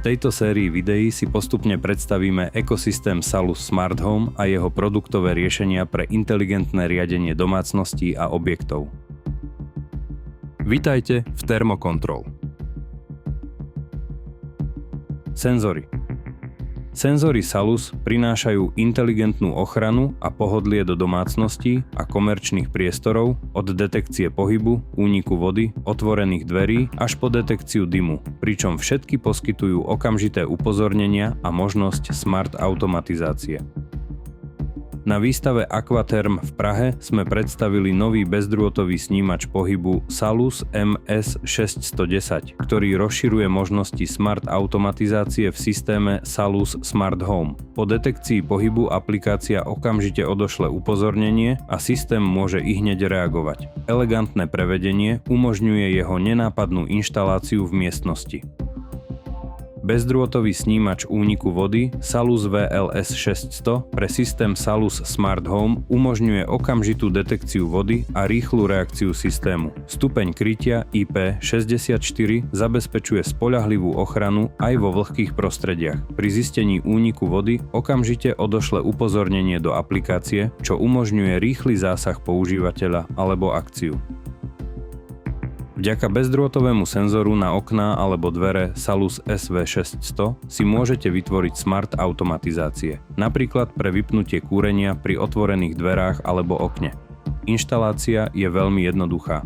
tejto sérii videí si postupne predstavíme ekosystém Salus Smart Home a jeho produktové riešenia pre inteligentné riadenie domácností a objektov. Vitajte v Thermocontrol. Senzory. Senzory Salus prinášajú inteligentnú ochranu a pohodlie do domácností a komerčných priestorov od detekcie pohybu, úniku vody, otvorených dverí až po detekciu dymu, pričom všetky poskytujú okamžité upozornenia a možnosť smart automatizácie. Na výstave Aquatherm v Prahe sme predstavili nový bezdrôtový snímač pohybu Salus MS610, ktorý rozširuje možnosti smart automatizácie v systéme Salus Smart Home. Po detekcii pohybu aplikácia okamžite odošle upozornenie a systém môže ihneď reagovať. Elegantné prevedenie umožňuje jeho nenápadnú inštaláciu v miestnosti. Bezdrôtový snímač úniku vody Salus VLS 600 pre systém Salus Smart Home umožňuje okamžitú detekciu vody a rýchlu reakciu systému. Stupeň krytia IP64 zabezpečuje spoľahlivú ochranu aj vo vlhkých prostrediach. Pri zistení úniku vody okamžite odošle upozornenie do aplikácie, čo umožňuje rýchly zásah používateľa alebo akciu. Vďaka bezdrôtovému senzoru na okná alebo dvere Salus SV600 si môžete vytvoriť smart automatizácie, napríklad pre vypnutie kúrenia pri otvorených dverách alebo okne. Inštalácia je veľmi jednoduchá.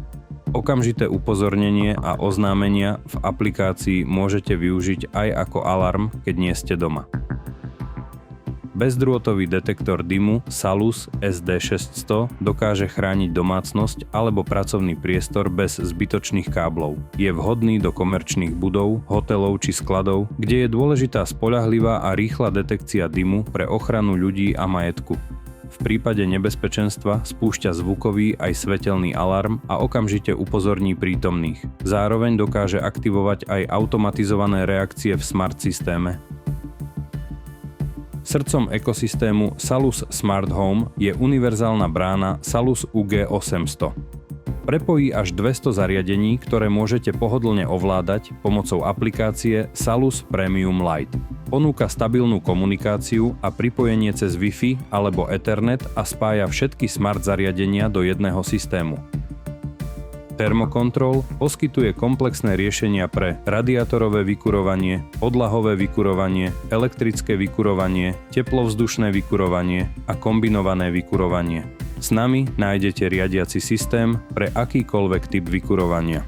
Okamžité upozornenie a oznámenia v aplikácii môžete využiť aj ako alarm, keď nie ste doma. Bezdrôtový detektor dymu Salus SD600 dokáže chrániť domácnosť alebo pracovný priestor bez zbytočných káblov. Je vhodný do komerčných budov, hotelov či skladov, kde je dôležitá spoľahlivá a rýchla detekcia dymu pre ochranu ľudí a majetku. V prípade nebezpečenstva spúšťa zvukový aj svetelný alarm a okamžite upozorní prítomných. Zároveň dokáže aktivovať aj automatizované reakcie v smart systéme. Srdcom ekosystému Salus Smart Home je univerzálna brána Salus UG800. Prepojí až 200 zariadení, ktoré môžete pohodlne ovládať pomocou aplikácie Salus Premium Lite. Ponúka stabilnú komunikáciu a pripojenie cez Wi-Fi alebo Ethernet a spája všetky smart zariadenia do jedného systému. Thermocontrol poskytuje komplexné riešenia pre radiátorové vykurovanie, podlahové vykurovanie, elektrické vykurovanie, teplovzdušné vykurovanie a kombinované vykurovanie. S nami nájdete riadiaci systém pre akýkoľvek typ vykurovania.